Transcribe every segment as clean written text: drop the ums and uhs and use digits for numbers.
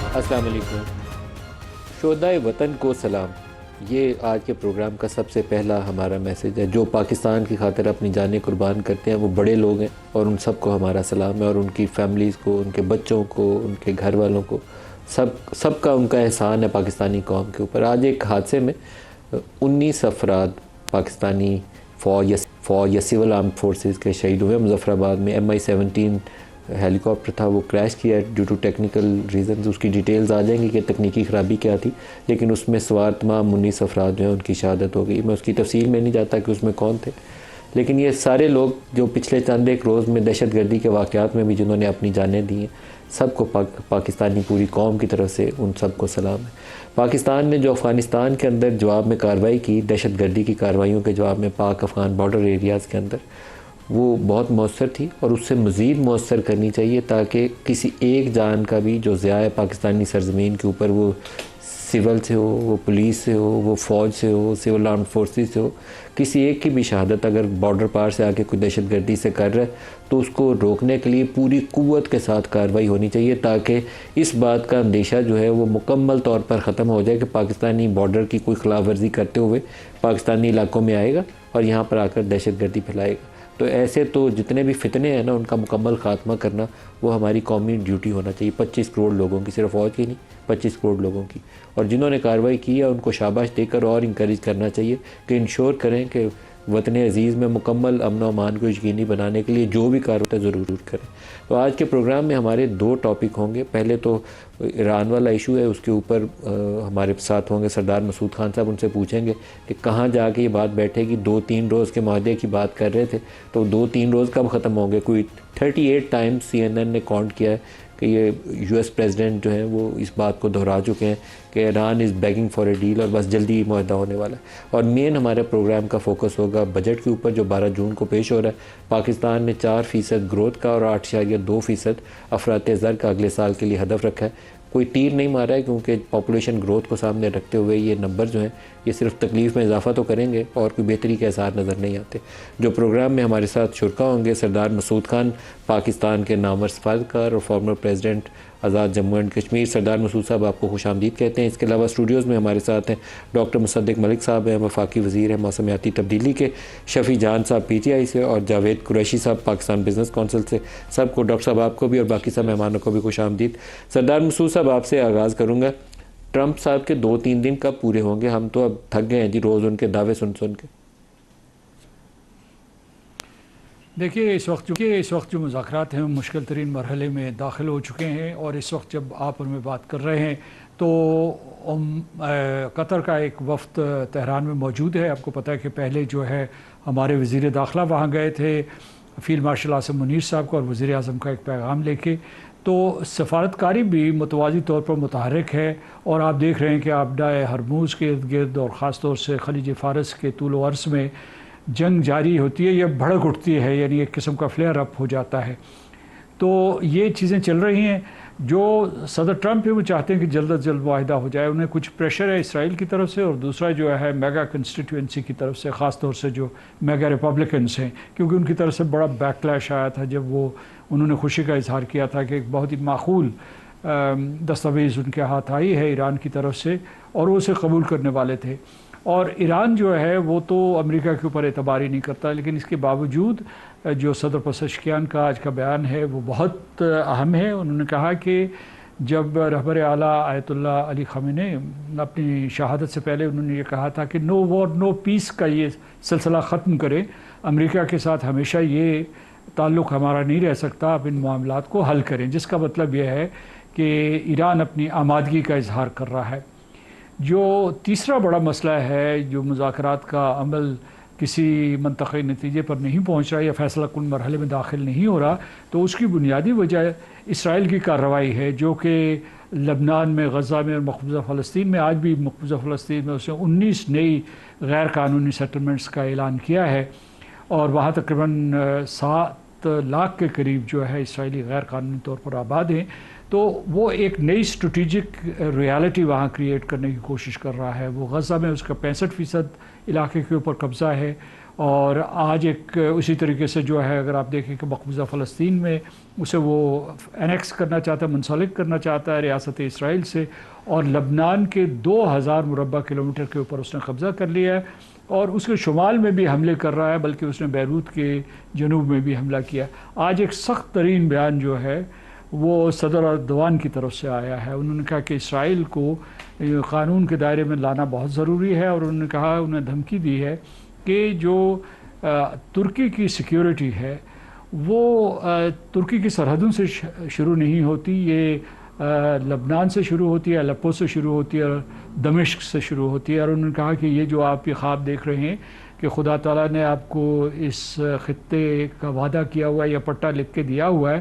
السلام علیکم، شہدائے وطن کو سلام۔ یہ آج کے پروگرام کا سب سے پہلا ہمارا میسیج ہے۔ جو پاکستان کی خاطر اپنی جانیں قربان کرتے ہیں وہ بڑے لوگ ہیں، اور ان سب کو ہمارا سلام ہے، اور ان کی فیملیز کو، ان کے بچوں کو، ان کے گھر والوں کو، سب کا ان کا احسان ہے پاکستانی قوم کے اوپر۔ آج ایک حادثے میں 19 افراد پاکستانی فوج یا سول آرم فورسز کے شہید ہوئے۔ مظفرآباد میں MI-17 ہیلی کاپٹر تھا، وہ کریش کیا ڈیو ٹو ٹیکنیکل ریزنز۔ اس کی ڈیٹیلز آ جائیں گی کہ تکنیکی خرابی کیا تھی، لیکن اس میں سوار تمام 19 افراد جو ہیں ان کی شہادت ہو گئی۔ میں اس کی تفصیل میں نہیں جاتا کہ اس میں کون تھے، لیکن یہ سارے لوگ جو پچھلے چند ایک روز میں دہشت گردی کے واقعات میں بھی جنہوں نے اپنی جانیں دی ہیں، سب کو پاکستانی پوری قوم کی طرف سے ان سب کو سلام ہے۔ پاکستان نے جو افغانستان کے اندر جواب میں کارروائی کی، دہشت گردی کی کارروائیوں کے جواب میں پاک افغان بارڈر ایریاز کے اندر، وہ بہت مؤثر تھی، اور اس سے مزید مؤثر کرنی چاہیے تاکہ کسی ایک جان کا بھی جو ضیاع ہے پاکستانی سرزمین کے اوپر، وہ سول سے ہو، وہ پولیس سے ہو، وہ فوج سے ہو، سول آرم فورسز سے ہو، کسی ایک کی بھی شہادت اگر بارڈر پار سے آ کے کوئی دہشت گردی سے کر رہا ہے تو اس کو روکنے کے لیے پوری قوت کے ساتھ کارروائی ہونی چاہیے، تاکہ اس بات کا اندیشہ جو ہے وہ مکمل طور پر ختم ہو جائے کہ پاکستانی بارڈر کی کوئی خلاف ورزی کرتے ہوئے پاکستانی علاقوں میں آئے گا اور یہاں پر آ کر دہشت گردی پھیلائے گا۔ تو ایسے تو جتنے بھی فتنے ہیں نا، ان کا مکمل خاتمہ کرنا وہ ہماری قومی ڈیوٹی ہونا چاہیے۔ 25 کروڑ لوگوں کی، صرف فوج کی نہیں، 25 کروڑ لوگوں کی، اور جنہوں نے کارروائی کی ہے ان کو شاباش دے کر اور انکریج کرنا چاہیے کہ انشور کریں کہ وطن عزیز میں مکمل امن و امان کو یقینی بنانے کے لیے جو بھی کار ہوتا ہے ضرور کریں۔ تو آج کے پروگرام میں ہمارے 2 ٹاپک ہوں گے۔ پہلے تو ایران والا ایشو ہے، اس کے اوپر ہمارے ساتھ ہوں گے سردار مسعود خان صاحب، ان سے پوچھیں گے کہ کہاں جا کے یہ بات بیٹھے گی۔ 2-3 روز کے معاہدے کی بات کر رہے تھے، تو 2-3 روز کب ختم ہوں گے؟ کوئی 38 ٹائمز CNN نے کاؤنٹ کیا ہے کہ یہ US پریزیڈنٹ جو ہیں وہ اس بات کو دہرا چکے ہیں کہ ایران از بیگنگ فار اے ڈیل، اور بس جلدی معاہدہ ہونے والا ہے۔ اور مین ہمارے پروگرام کا فوکس ہوگا بجٹ کے اوپر جو 12 جون کو پیش ہو رہا ہے۔ پاکستان نے 4% گروتھ کا اور 8.2% افراط زر کا اگلے سال کے لیے ہدف رکھا ہے۔ کوئی تیر نہیں مارا ہے، کیونکہ پاپولیشن گروتھ کو سامنے رکھتے ہوئے یہ نمبر جو ہیں یہ صرف تکلیف میں اضافہ تو کریں گے اور کوئی بہتری کے آثار نظر نہیں آتے۔ جو پروگرام میں ہمارے ساتھ شرکا ہوں گے، سردار مسعود خان، پاکستان کے نامور سفارتکار اور former president Azad Jammu and Kashmir. Sardar Masood صاحب آپ کو خوش آمدید کہتے ہیں۔ اس کے علاوہ اسٹوڈیوز میں ہمارے ساتھ ہیں ڈاکٹر مصدق ملک صاحب ہیں، وفاقی وزیر ہیں موسمیاتی تبدیلی کے، شفیع جان صاحب PTI سے، اور جاوید قریشی صاحب پاکستان بزنس کونسل سے۔ سب کو، ڈاکٹر صاحب آپ کو بھی اور باقی سب مہمانوں کو بھی خوش آمدید۔ سردار مسعود صاحب آپ سے آغاز کروں گا۔ ٹرمپ صاحب کے 2-3 دن کب پورے ہوں گے؟ ہم تو اب تھک گئے ہیں جی روز ان کے دعوے سن کے۔ دیکھیے، اس وقت جو مذاکرات ہیں مشکل ترین مرحلے میں داخل ہو چکے ہیں، اور اس وقت جب آپ اور میں بات کر رہے ہیں تو قطر کا ایک وفد تہران میں موجود ہے۔ آپ کو پتہ ہے کہ پہلے جو ہے ہمارے وزیر داخلہ وہاں گئے تھے فیلڈ مارشل عاصم منیر صاحب کو، اور وزیر اعظم کا ایک پیغام لے کے۔ تو سفارتکاری بھی متوازی طور پر متحرک ہے، اور آپ دیکھ رہے ہیں کہ آبدہ ہرموز کے ارد گرد اور خاص طور سے خلیج فارس کے طول و عرض میں جنگ جاری ہوتی ہے یا بھڑک اٹھتی ہے، یعنی ایک قسم کا فلیئر اپ ہو جاتا ہے۔ تو یہ چیزیں چل رہی ہیں۔ جو صدر ٹرمپ ہے وہ چاہتے ہیں کہ جلد از جلد معاہدہ ہو جائے۔ انہیں کچھ پریشر ہے اسرائیل کی طرف سے، اور دوسرا جو ہے میگا کنسٹیٹوئنسی کی طرف سے، خاص طور سے جو میگا ریپبلکنس ہیں، کیونکہ ان کی طرف سے بڑا بیکلیش آیا تھا جب انہوں نے خوشی کا اظہار کیا تھا کہ ایک بہت ہی معقول دستاویز ان کے ہاتھ آئی ہے ایران کی طرف سے، اور وہ اسے قبول کرنے والے تھے۔ اور ایران جو ہے وہ تو امریکہ کے اوپر اعتبار ہی نہیں کرتا، لیکن اس کے باوجود جو صدر پزشکیان کا آج کا بیان ہے وہ بہت اہم ہے۔ انہوں نے کہا کہ جب رہبر اعلیٰ آیت اللہ علی خامنہ اپنی شہادت سے پہلے انہوں نے یہ کہا تھا کہ نو وار نو پیس کا یہ سلسلہ ختم کرے، امریکہ کے ساتھ ہمیشہ یہ تعلق ہمارا نہیں رہ سکتا، آپ ان معاملات کو حل کریں، جس کا مطلب یہ ہے کہ ایران اپنی آمادگی کا اظہار کر رہا ہے۔ جو تیسرا بڑا مسئلہ ہے، جو مذاکرات کا عمل کسی منطقی نتیجے پر نہیں پہنچ رہا یا فیصلہ کن مرحلے میں داخل نہیں ہو رہا، تو اس کی بنیادی وجہ اسرائیل کی کارروائی ہے، جو کہ لبنان میں، غزہ میں اور مقبوضہ فلسطین میں، آج بھی مقبوضہ فلسطین میں اس نے 19 نئی غیر قانونی سیٹلمنٹس کا اعلان کیا ہے، اور وہاں تقریباً 7 لاکھ کے قریب جو ہے اسرائیلی غیر قانونی طور پر آباد ہیں۔ تو وہ ایک نئی اسٹریٹجک ریالٹی وہاں کریٹ کرنے کی کوشش کر رہا ہے۔ وہ غزہ میں اس کا 65% علاقے کے اوپر قبضہ ہے، اور آج ایک اسی طریقے سے جو ہے اگر آپ دیکھیں کہ مقبوضہ فلسطین میں اسے وہ انیکس کرنا چاہتا ہے، منسلک کرنا چاہتا ہے ریاست اسرائیل سے، اور لبنان کے 2000 مربع کلومیٹر کے اوپر اس نے قبضہ کر لیا ہے، اور اس کے شمال میں بھی حملے کر رہا ہے، بلکہ اس نے بیروت کے جنوب میں بھی حملہ کیا۔ آج ایک سخت ترین بیان جو ہے وہ صدر اردوان کی طرف سے آیا ہے۔ انہوں نے کہا کہ اسرائیل کو قانون کے دائرے میں لانا بہت ضروری ہے، اور انہوں نے کہا، انہیں دھمکی دی ہے کہ جو ترکی کی سیکیورٹی ہے وہ ترکی کی سرحدوں سے شروع نہیں ہوتی، یہ لبنان سے شروع ہوتی ہے، الیپو سے شروع ہوتی ہے، اور دمشق سے شروع ہوتی ہے۔ اور انہوں نے کہا کہ یہ جو آپ یہ خواب دیکھ رہے ہیں کہ خدا تعالیٰ نے آپ کو اس خطے کا وعدہ کیا ہوا ہے یا پٹا لکھ کے دیا ہوا ہے،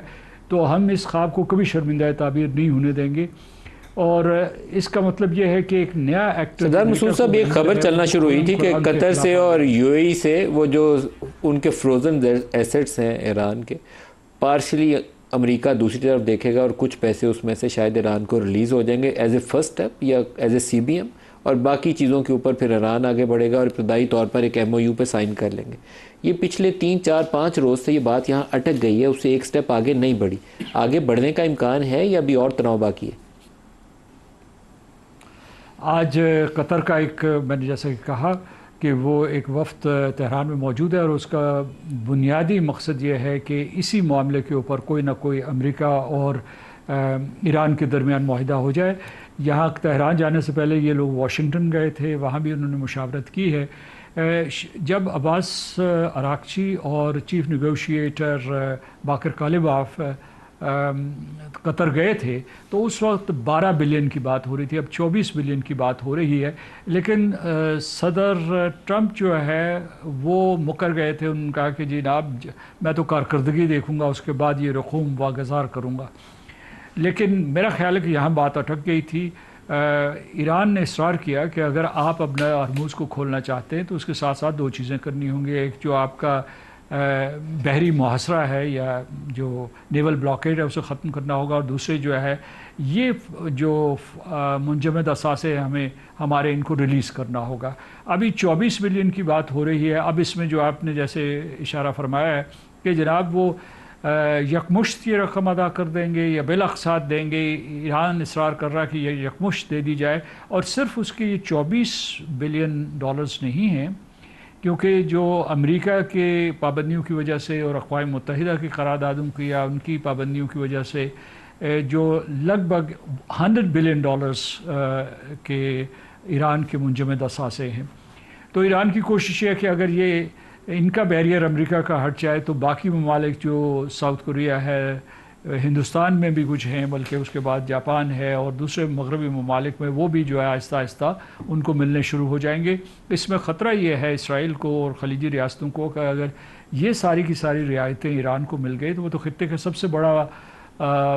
تو ہم اس خواب کو کبھی شرمندہ تعبیر نہیں ہونے دیں گے۔ اور اس کا مطلب یہ ہے کہ ایک نیا ایکٹ سردار مسعود صاحب، ایک خبر چلنا شروع ہوئی تھی کہ قطر سے اور یو اے ای سے وہ جو ان کے فروزن ایسٹس ہیں ایران کے، پارشلی امریکہ دوسری طرف دیکھے گا اور کچھ پیسے اس میں سے شاید ایران کو ریلیز ہو جائیں گے ایز اے فرسٹ اسٹیپ یا as a C B M, اور باقی چیزوں کے اوپر پھر ایران آگے بڑھے گا اور ابتدائی طور پر ایک ایم او یو پہ سائن کر لیں گے۔ یہ پچھلے 3 4 5 روز سے یہ بات یہاں اٹک گئی ہے، اس سے ایک سٹیپ آگے نہیں بڑھی۔ آگے بڑھنے کا امکان ہے یا ابھی اور تناؤ باقی ہے؟ آج قطر کا ایک، میں نے جیسا کہ کہا کہ وہ ایک وفد تہران میں موجود ہے، اور اس کا بنیادی مقصد یہ ہے کہ اسی معاملے کے اوپر کوئی نہ کوئی امریکہ اور ایران کے درمیان معاہدہ ہو جائے۔ یہاں تہران جانے سے پہلے یہ لوگ واشنگٹن گئے تھے، وہاں بھی انہوں نے مشاورت کی ہے۔ جب عباس عراقچی اور چیف نیگوشیٹر باقر کالباف قطر گئے تھے تو اس وقت 12 بلین کی بات ہو رہی تھی، اب 24 بلین کی بات ہو رہی ہے، لیکن صدر ٹرمپ جو ہے وہ مکر گئے تھے۔ انہوں نے کہا کہ جناب میں تو کارکردگی دیکھوں گا، اس کے بعد یہ رقوم واگزار کروں گا۔ لیکن میرا خیال ہے کہ یہاں بات اٹک گئی تھی۔ ایران نے اصرار کیا کہ اگر آپ اپنا ہرموز کو کھولنا چاہتے ہیں تو اس کے ساتھ ساتھ 2 چیزیں کرنی ہوں گی، ایک جو آپ کا بحری محاصرہ ہے یا جو نیول بلاکیڈ ہے اسے ختم کرنا ہوگا، اور دوسرے جو ہے یہ جو منجمد اثاثے ہمارے ان کو ریلیز کرنا ہوگا۔ ابھی 24 بلین کی بات ہو رہی ہے۔ اب اس میں جو آپ نے جیسے اشارہ فرمایا ہے کہ جناب وہ یکمشت یہ رقم ادا کر دیں گے یا بالاقساط دیں گے، ایران اصرار کر رہا ہے کہ یہ یکمشت دے دی جائے، اور صرف اس کے یہ 24 بلین ڈالرز نہیں ہیں، کیونکہ جو امریکہ کے پابندیوں کی وجہ سے اور اقوام متحدہ کی قراردادوں کی یا ان کی پابندیوں کی وجہ سے جو لگ بھگ 100 بلین ڈالرز کے ایران کے منجمد اثاثے ہیں، تو ایران کی کوشش ہے کہ اگر یہ ان کا بیریئر امریکہ کا ہٹ جائے تو باقی ممالک جو ساؤتھ کوریا ہے، ہندوستان میں بھی کچھ ہیں، بلکہ اس کے بعد جاپان ہے اور دوسرے مغربی ممالک میں، وہ بھی جو ہے آہستہ آہستہ ان کو ملنے شروع ہو جائیں گے۔ اس میں خطرہ یہ ہے اسرائیل کو اور خلیجی ریاستوں کو کہ اگر یہ ساری کی ساری رعایتیں ایران کو مل گئی تو وہ تو خطے کا سب سے بڑا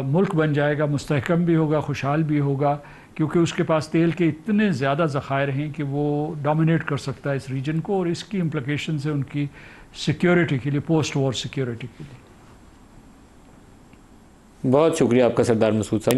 ملک بن جائے گا، مستحکم بھی ہوگا، خوشحال بھی ہوگا، کیونکہ اس کے پاس تیل کے اتنے زیادہ ذخائر ہیں کہ وہ ڈومینیٹ کر سکتا ہے اس ریجن کو، اور اس کی امپلیکیشنز ہیں ان کی سیکیورٹی کے لیے، پوسٹ وار سیکیورٹی کے لیے۔ بہت شکریہ آپ کا سردار مسعود صاحب۔